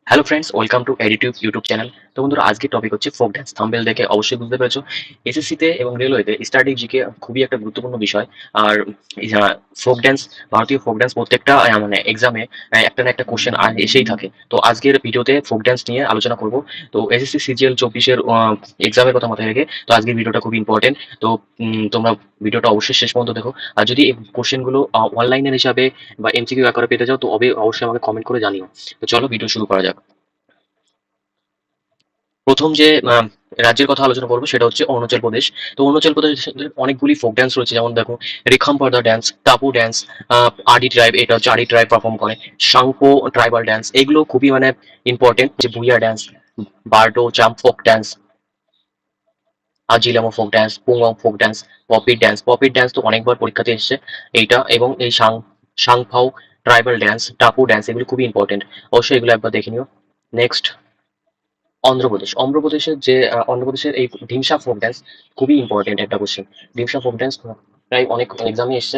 Hello friends, welcome to এডিটিউব YouTube channel. তো বন্ধুরা, আজকের টপিক হচ্ছে ফোক ড্যান্স। থাম্বনেল দেখে অবশ্যই বুঝতে পেরেছো এসএসসিতে এবং রেলওয়েতে স্ট্র্যাটেজিকে খুবই একটা গুরুত্বপূর্ণ বিষয়। আর ফোক ড্যান্স, ভারতীয় ফোক ড্যান্স প্রত্যেকটা মানে এক্সামে একটা না একটা কোশ্চেন এসেই থাকে। তো আজকের ভিডিওতে ফোক ড্যান্স নিয়ে আলোচনা করব। তো এসএসসি সিজিএল 24-এর এক্সামের কথা মাথায় রেখে তো আজকের ভিডিওটা খুবই ইম্পর্টেন্ট। তো তোমরা ভিডিওটা অবশ্যই শেষ পর্যন্ত দেখো। আর যদি এই কোশ্চেনগুলো অনলাইনের হিসাবে বা এমসিকিউ আকারে পেতে চাও তো অবশ্যই আমাকে কমেন্ট করে জানিও। তো চলো ভিডিও শুরু করা যাক। প্রথম যে রাজ্যের কথা আলোচনা করবো সেটা হচ্ছে অরুণাচল প্রদেশ। তো অরুণাচল প্রদেশে অনেকগুলি ফোক ড্যান্স রয়েছে, যেমন দেখো রেখামপাদা ড্যান্স, টাপু ড্যান্স, আদি ট্রাইব, এটা হচ্ছে আদি ট্রাইব পারফর্ম করে। সাংপো ট্রাইবাল ড্যান্স, এগুলো খুবই মানে ইম্পর্টেন্ট। যে Bhuiyan dance, Bardo Chham folk dance, Ajilamu folk dance, পুংং ফোক ড্যান্স, পপির ড্যান্স তো অনেকবার পরীক্ষাতে এসেছে এইটা। এবং এই সাংফাও ট্রাইবাল ড্যান্স, টাপু ড্যান্স, এগুলো খুবই ইম্পর্টেন্ট। অবশ্যই এগুলো একবার দেখে নিও। নেক্সট অন্ধ্রপ্রদেশের এই ঢিমসা ফোক ড্যান্স খুবই ইম্পর্টেন্ট একটা কোশ্চেন। ঢিমসা ফোক ড্যান্স প্রায় অনেক এক্সামে এসছে।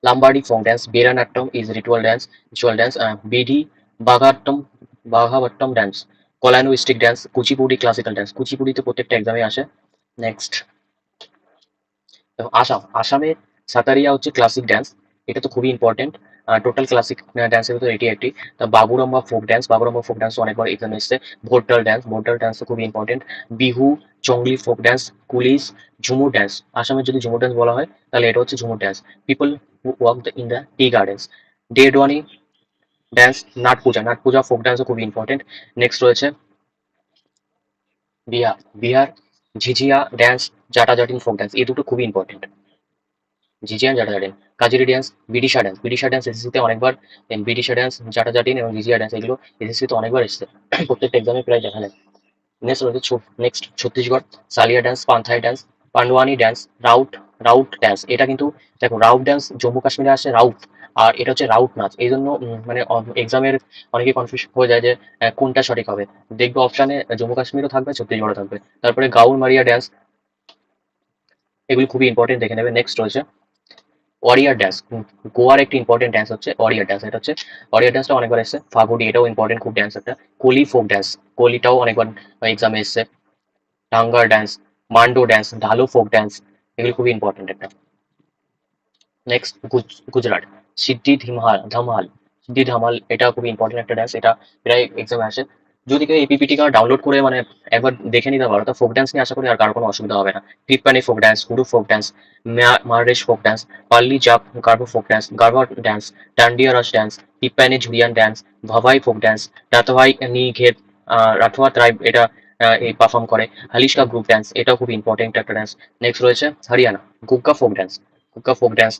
Lambadi folk dance, Veeranatyam is ritual dance, বিডি বাঘাট্টম বাঘাবাট্টম ড্যান্স, কলানো stick dance, Kuchipudi classical dance. কুচিপুডিতে প্রত্যেকটা এক্সামে আসে। নেক্সট আসামে সাতারিয়া হচ্ছে ক্লাসিক ড্যান্স, এটা তো খুবই ইম্পর্টেন্ট। টোটাল ক্লাসিক ড্যান্সের ভিতরে এটি একটি। তা বাগুড়ম্বা ফোক ড্যান্স অনেকবার এক্সামে এসছে। ভোরটাল ড্যান্স তো খুবই ইম্পর্টেন্ট। বিহু, চংলি ফোক ড্যান্স, কুলিশ, ঝুমুর ড্যান্স। আসামের যদি ঝুমুর ড্যান্স বলা হয় তাহলে এটা হচ্ছে Jhumur dance. People who walk in the tea gardens, Deodhani dance, Nat Puja folk ড্যান্সও খুবই ইম্পর্টেন্ট। নেক্সট রয়েছে Bihar, Jhijhiya dance, Jata Jatin folk dance, এই দুটো খুবই ইম্পর্টেন্ট। জিজিয়ান জাটাজাটিন, কাজেরি ড্যান্স, বিডিশা ড্যান্স এসএসসিতে অনেকবার। বিডিশা ড্যান্স, জাটাজাটিন এবং জিজিয়া ড্যান্স, এগুলো এসএসসিতে অনেকবার এসেছে। প্রত্যেকটা এক্সামে প্রায় দেখা যায়। নেক্সট ছত্তিশগড়, সালিয়া ড্যান্স, পান্থাই dance, Pandwani dance, Raut dance. এটা কিন্তু দেখো, রাউট ড্যান্স জম্মু কাশ্মীরে আসে রাউট, আর এটা হচ্ছে রাউট নাচ। এই জন্য মানে এক্সামের অনেকে কনফিউজ হয়ে যায় যে কোনটা সঠিক হবে। দেখবে অপশানে জম্মু কাশ্মীরও থাকবে, ছত্তিশগড়ও থাকবে। তারপরে গাউন মারিয়া ড্যান্স, এগুলো খুবই ইম্পর্টেন্ট, দেখে নেবে। নেক্সট রয়েছে ওয়ারিয়ার ড্যান্স। গোয়ার একটি ইম্পর্টেন্ট ড্যান্স হচ্ছে ওয়ারিয়ার ড্যান্স। এটা হচ্ছে ওয়ারিয়ার ড্যান্সটা অনেকবার এসেছে। ফাগুডি, এটাও ইম্পর্টেন্ট খুব ড্যান্স একটা। কোলি ফোক ড্যান্স, কোলিটাও অনেকবার এক্সামে এসেছে। টাঙ্গার ড্যান্স, মান্ডো ড্যান্স, ঢালু ফোক ড্যান্স, এগুলো খুবই ইম্পর্টেন্ট একটা। নেক্সট গুজরাট, সিদ্ধি ধামাল, এটা খুবই ইম্পর্টেন্ট একটা ড্যান্স। এটা প্রায় এক্সামে আসে। যদি কেউ এই পিপিটি কার্ড ডাউনলোড করে মানে একবার দেখে নিতে পারো, তো ফোক ড্যান্স নিয়ে আশা করি আর কারো কোনো অসুবিধা হবে না। Tippani folk dance, Hudo folk dance, মাররেশ ফোক ড্যান্স, পাল্লি জাপ গার্ভো folk dance, Garba dance, Dandiya Raas dance, Tippani ঝুরিয়ান ড্যান্স, ভাভাই ফোক ড্যান্স, রাতভাই নি ঘের, রাঠোয়া ট্রাইব এটা এই পারফর্ম করে। হালিশকা গ্রুপ ড্যান্স, এটাও খুব ইম্পর্টেন্ট একটা ড্যান্স। নেক্সট রয়েছে হরিয়ানা, গুগ্গা ফোক ড্যান্স,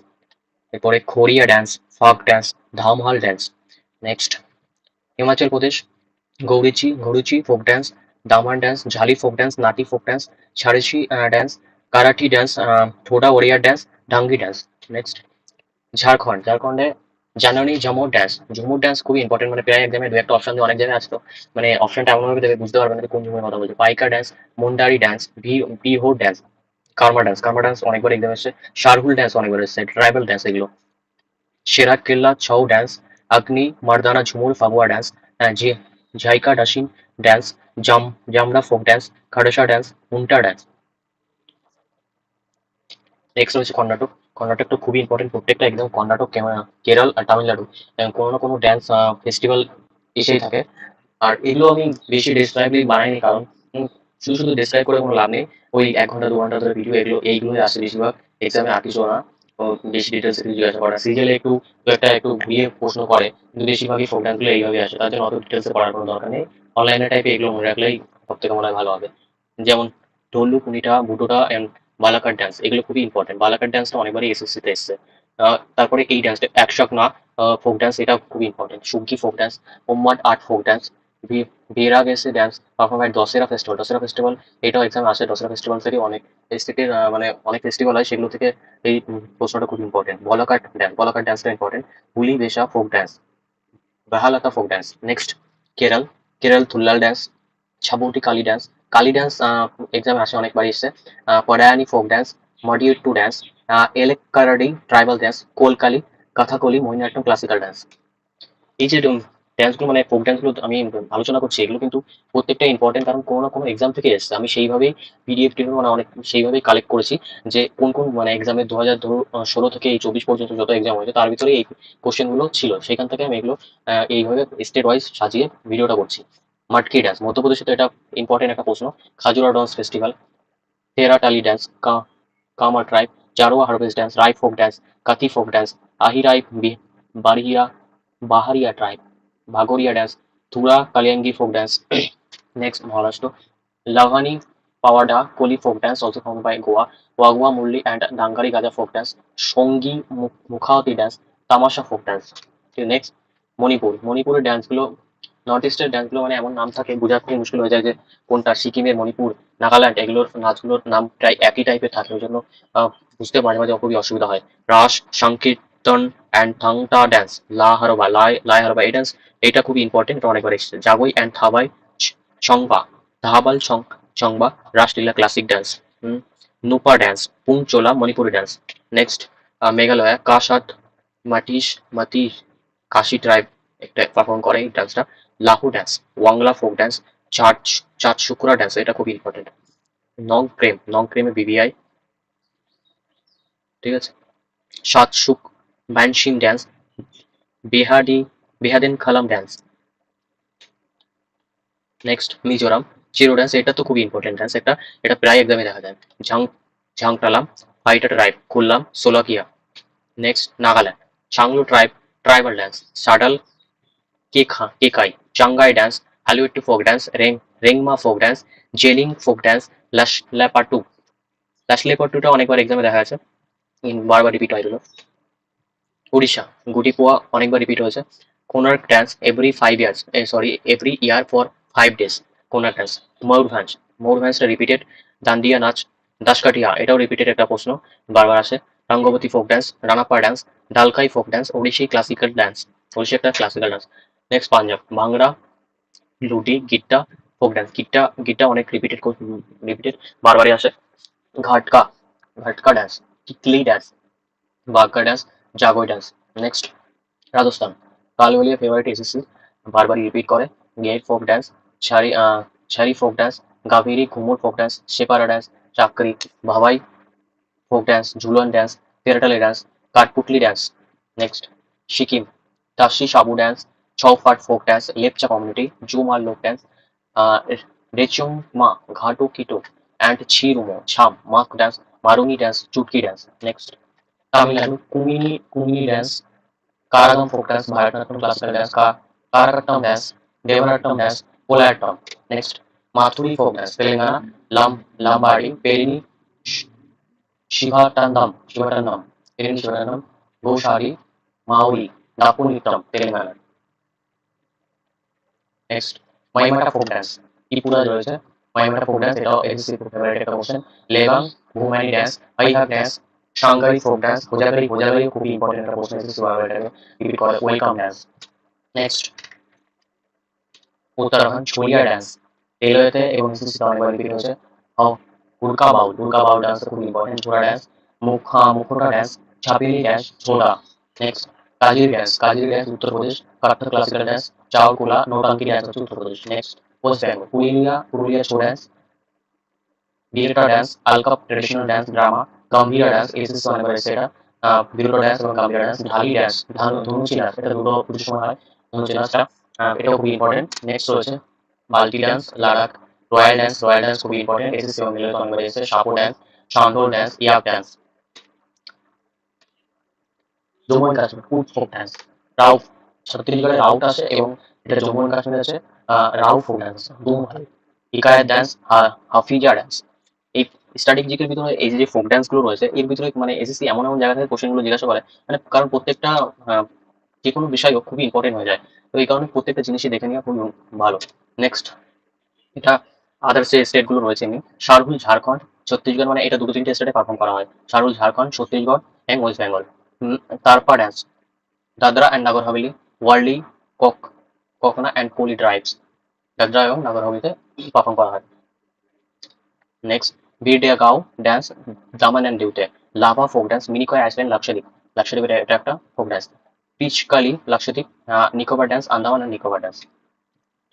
এরপরে Khoriya dance, Phag dance, Dhamal dance. Next Himachal Pradesh, ঘুরুচি ফোক ড্যান্স, দামান ড্যান্স, ঝালি folk dance, Nati folk dance, ছাড়েছি ড্যান্স, কারাঠি ড্যান্স, থোডা ওড়িয়ার ড্যান্স, ডাঙ্গি ড্যান্স। নেক্সট ঝাড়খণ্ডে ঝুমুর ড্যান্স খুবই ইম্পর্টেন্ট। মানে প্রায় এক্সামে দু একটা অপশন দিয়ে অনেক জায়গায় আছে। তো মানে অপশনটা এমন ভাবে দেবে বুঝতে পারবে না যে কোন ঝুমুরের কথা বলছে। Paika dance, Mundari dance, Bihu dance, Karma dance অনেকবার এক্সাম এসেছে। শারহুল ড্যান্স অনেকবার এসেছে, ট্রাইবাল ড্যান্স এগুলো। সেরা কেল্লা ছৌ ড্যান্স, আগ্নি মার্দানা ঝুমুর ফাগুয়া ড্যান্স, যে ঝাইকা ডাসিন ড্যান্স, জামরা ফোক ড্যান্স, খাডাসা ড্যান্স, হুন্টা ড্যান্স। নেক্সট রয়েছে কর্ণাটক তো খুবই ইম্পর্টেন্ট। প্রত্যেকটা একদম কর্ণাটক, কেরল আর তামিলনাড়ু কোনো না কোনো ড্যান্স ফেস্টিভ্যাল এসেই থাকে। আর এগুলো আমি বেশি ডেসক্রাইবলি বানাইনি, কারণ শুধু শুধু ডেসক্রাইব করে কোনো লাভ নেই। ওই 1 ঘন্টা 2 ঘন্টা ধরে ভিডিও, এইগুলোই আসে বেশিরভাগ এক্সামে। আর কিছু না, ও বেশি ডিটেলস কিছু জিজ্ঞাসা করে না। সিরিয়ালে একটু ঘুরিয়ে প্রশ্ন করে, কিন্তু বেশিরভাগই ফোক ডান্সগুলো এইভাবে আসে। তার জন্য অত ডিটেলসে পড়ার কোনো দরকার নেই। অনলাইনে টাইপে এগুলো মনে রাখলেই সব থেকে মনে হয় ভালো হবে। যেমন ঢোলু কুনিটা, বুটোটা এন্ড বালাকাট ডান্স, এগুলো খুবই ইম্পর্টেন্ট। বালাকাট ডান্সটা অনেকবারই এসএসসিতে এসছে। তারপরে এই ডান্সটা একশক না ফোক ডান্স, এটা খুবই ইম্পর্টেন্ট। সুগ্গি ফোক ডান্স, উম্মাদ আর্ট ফোক ডান্স, বেরা গেছে ডান্স পারফর্ম হয় দশেরা ফেস্টিভ্যাল, এটাও এক্সাম আসে। দশেরা ফেস্টিভ্যাল থেকে অনেক স্টেটের মানে অনেক ফেস্টিভ্যাল হয়, সেগুলো থেকে এই প্রশ্নটা খুব important. বলাকাট ডান্সটা important. Huli Vesha folk dance, বাহালাতা folk dance. Next Kerala, Thullal dance, ছাবুটি কালী ডান্স এক্সামে আসে, অনেকবার এসছে। পরায়ানি ফোক ডান্স, মডিউট্টু ডান্স, এলেক্কারাডি tribal dance, Kolkali, Kathakali, Mohiniyattam classical dance. এই যে ড্যান্সগুলো মানে ফোক ড্যান্সগুলো আমি আলোচনা করছি, এগুলো কিন্তু প্রত্যেকটা ইম্পর্টেন্ট, কারণ কোনো না কোনো এক্সাম থেকে এসেছে। আমি সেইভাবেই পিডিএফ টিডিএফ মানে অনেক সেইভাবেই কালেক্ট করেছি যে কোন কোন মানে এক্সামে 2016 থেকে এই 24 পর্যন্ত যত এক্সাম হয়েছে তার ভিতরে এই কোশ্চেন গুলো ছিল, সেখান থেকে আমি এগুলো এইভাবে স্টেট ওয়াইজ সাজিয়ে ভিডিওটা করছি। মাটকি ড্যান্স মধ্যপ্রদেশে, তো এটা ইম্পর্টেন্ট একটা প্রশ্ন। খাজুরা ডান্স ফেস্টিভ্যাল, তেরাটালি ড্যান্স, কামা tribe, Jarawa harvest dance, Rai folk dance, Kathi folk dance, আহিরাই বারিয়া বাহারিয়া ট্রাইব, ভাগোরিয়া ড্যান্স, তুরা কালিয়াঙ্গি folk dance. Next Maharashtra, Lavani Powada Koli folk dance also found by Goa, ওয়াগুয়া মুরলি অ্যান্ড ডাঙ্গারি গাজা ফোক ড্যান্স, সঙ্গী মুখাওয়াতি dance, Tamasha folk dance. Next মণিপুরের ড্যান্সগুলো, নর্থ ইস্টের ড্যান্সগুলো মানে এমন নাম থাকে বোঝাতে মুশকিল হয়ে যায় যে কোনটা। সিকিমের, মণিপুর, নাগাল্যান্ড এগুলোর নাচগুলোর নাম প্রায় একই টাইপের থাকে, ওই জন্য বুঝতে মাঝে মাঝে খুবই অসুবিধা হয়। রাস, সংকীর্তন অ্যান্ড থাংটা ড্যান্স, লাই হারবা এই ড্যান্স, এটা খুবই ইম্পর্টেন্ট, এটা অনেকবার এসেছে। জাগোই অ্যান্ড থাবাই সংবা, ধাবাল সংবা Raslila classic dance. Nupa dance, পুংচোলা মণিপুরি ড্যান্স। নেক্সট মেঘালয়া, কাসাত মাটিস মাতি কাশি ট্রাইব একটা পারফর্ম করে এই ডান্সটা। Lahoo dance, Wangala folk dance, চাট চাট শুক্রা ড্যান্স, এটা খুব ইম্পর্টেন্ট। নং ক্রেমে বিবিআই, ঠিক আছে। সাতসুক ব্যানশিম ড্যান্স, বেহাদেন খালাম dance. Next Mizoram, Cheraw dance, এটা তো খুবই ইম্পর্টেন্ট ড্যান্স একটা, এটা প্রায় এক্সামে দেখা যায়। ঝাংটালাম, ফাইটা ট্রাইব, কুল্লাম, সোলাকিয়া। Next Nagaland, Changlo tribe, tribal dance, সাডাল কেকাই, চাঙ্গাই ড্যান্স, হালিউড্ডি folk dance, Rengma folk dance, Zeliang folk dance, লাসলেপাটু। লাসলেপাটুটা অনেকবার এক্সামে দেখা গেছে, বারবার রিপিট হয় এগুলো। উড়িষ্যা, গুটিপুয়া অনেকবার রিপিট হয়েছে। Konark dance, every year for 5 days, Konark dance. ময়ূরভঞ্জটা রিপিটেড। দান্ডিয়া নাচ, দাসকাঠিয়া এটাও রিপিটেড একটা প্রশ্ন, বারবার আসে। রঙ্গবতী ফোক ড্যান্স, রানাপ্পা dance, Dalkhai folk dance, Odissi classical dance, Odissi একটা ক্লাসিক্যাল ডান্স। নেক্সট পাঞ্জাব, ভাংড়া, লুডি, গিট্টা ফোক ড্যান্স, গিট্টা অনেক রিপিটেড বারবারই আসে। ঘাটকা, ঘাটকা ড্যান্স, কিকলি ড্যান্স, বাগকা dance, Jagoi dance. Next Rajasthan, Kalbelia favourite SSC বারবারই রিপিট করে। গেট folk dance, Chari folk dance, গাভীরি, ঘুমুর ফোক ড্যান্স, সেপারা dance, Chakri, Bhavai folk dance, Jhulan dance, Terahtali dance, Kathputli dance. Next Sikkim, তাসি সাবু ড্যান্স, চৌফাট ফোক ড্যান্স, লেপচা কমিউনিটি, জুমার লোক ড্যান্স, রেচুংমা, ঘাটো কিটো অ্যান্ড ছিরুমো, ছাম, মাক ড্যান্স, মারুনি ড্যান্স, চুটকি ড্যান্স। নেক্সট তামিলনাড়ু, কুমিনি dance, Karagam folk dance, Bharatanatyam classical dance, Karakattam dance, দেবনাট্যম ড্যান্স, কোলাট্টম। নেক্সট মাথুরি ফোক ড্যান্স, তেলেঙ্গানা, লাম্বাড়ি, পেরিনি শিভাটান্ডম, গোসারি, Maori, দাপুনিট্টম, Telangana. Next Mamita folk dance, Tripura রয়েছে। মাইমাটা ফোক ড্যান্স, এটাও এসএসসি ফেভারিট একটা question. Lebang, Bumani dance, Hai Hak dance, Sangrai folk dance, Hojagiri খুবই ইম্পর্টেন্ট একটা কোশ্চেন, এসএসসি বারবার এটাকে রিপিট করে। Welcome dance. Next Uttarakhand, Chholiya dance, রেলওয়েতে এবং এসএসসিতে অনেকবার রিপিট হয়েছে। দুর্গা বাউল ডান্স খুব ইম্পর্টেন্ট। ছোড়া ড্যান্স, মুখোটা ড্যান্স, ছাপিলি ড্যান্স, ছোড়া। Next Kajari dance Uttar Pradesh, Kathak classical dance, চাউকুলা, নৌটাঙ্কি ড্যান্স হচ্ছে Uttar Pradesh. Next west Bengal, Purulia Chhau dance, Birta dance, Alkap traditional dance drama, Gambhira dance SSC অনেকবার এসেছে এটা। বিরটা ড্যান্স এবং গম্ভীরা ড্যান্স। ঢালি ড্যান্স, ধনুচি নাচ, এটা দুটো পুজোর সময় হয়, ধনুচি নাচটা, এটাও খুবই ইম্পর্টেন্ট। নেক্সট রয়েছে বাল্টি ডান্স, লাদাখ, রয়্যাল ড্যান্স খুবই ইম্পর্টেন্ট, এসএসসি এবং রেলওয়েতে অনেকবার এসেছে। সাপো ড্যান্স, শান্তল ড্যান্স, ইয়াক ড্যান্স। জম্মু এন্ড কাশ্মীর, কুট ফোক ড্যান্স, রাও, ছত্তিশগড়ে রাউট আছে এবং এটা জম্মু এন্ড কাশ্মীর আছে রাও ফোক ড্যান্স, দুম হয়। হিকায়াত ড্যান্স, হাফিজা ড্যান্স। এই স্ট্যাটিক জিকের ভিতরে এই যে ফোক ড্যান্স গুলো রয়েছে এর ভিতরে মানে এসএসসি এমন এমন জায়গা থেকে কোশ্চেন গুলো জিজ্ঞাসা করে, মানে কারণ প্রত্যেকটা যে কোনো বিষয় খুবই ইম্পর্টেন্ট হয়ে যায়, তো এই কারণে প্রত্যেকটা জিনিসই দেখে নেওয়া খুবই ভালো। নেক্সট এটা আদার যে স্টেট গুলো রয়েছে এমনি, শারহুল ঝাড়খণ্ড, ছত্তিশগড়, মানে এটা দুটো তিনটে স্টেটে পারফর্ম করা হয়। শারহুল ঝাড়খণ্ড, ছত্তিশগড় এবং west Bengal. Tarpa dance, Dadra and Nagar Haveli, Warli, কক কখনা অ্যান্ড কোলি ট্রাইবস, দাদরা এবং নাগর হাভেলিতে পারফর্ম করা হয়। নেক্সট বিরডিয়া গাঁও ড্যান্স, দামান অ্যান্ড ডিউতে, Lava folk dance, Minicoy island, Lakshadweep, লাক্ষাদ্বীপের এটা একটা ফোক ড্যান্স। পিচকালি, লাক্ষাদ্বীপ, নিকোবর ড্যান্স, আন্দামান আর নিকোবর ড্যান্স।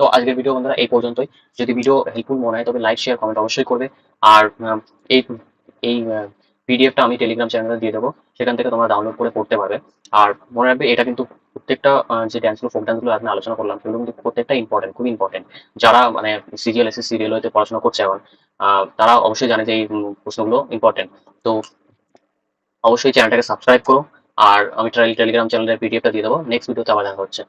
তো আজকের ভিডিও বন্ধুরা এই পর্যন্তই। যদি ভিডিও হেল্পফুল মনে হয় তবে লাইক, শেয়ার, কমেন্ট অবশ্যই করবে। আর এই এই পিডিএফটা আমি টেলিগ্রাম চ্যানেলে দিয়ে দেবো, সেখান থেকে তোমরা ডাউনলোড করে পড়তে পারবে। আর মনে রাখবে এটা কিন্তু প্রত্যেকটা যে ড্যান্সগুলো, ফোক ড্যান্সগুলো আমি আলোচনা করলাম, সেগুলো কিন্তু প্রত্যেকটা ইম্পর্টেন্ট, খুবই ইম্পর্টেন্ট। যারা মানে সিজিএল, এসএসসি, রেলওয়েতে পড়াশোনা করছে এখন, তারা অবশ্যই জানে যে এই প্রশ্নগুলো ইম্পর্টেন্ট। তো অবশ্যই চ্যানেলটাকে সাবস্ক্রাইব করো। আর আমি টেলিগ্রাম চ্যানেলের পিডিএফটা দিয়ে দেবো। নেক্সট ভিডিওতে আবার দেখা হচ্ছে।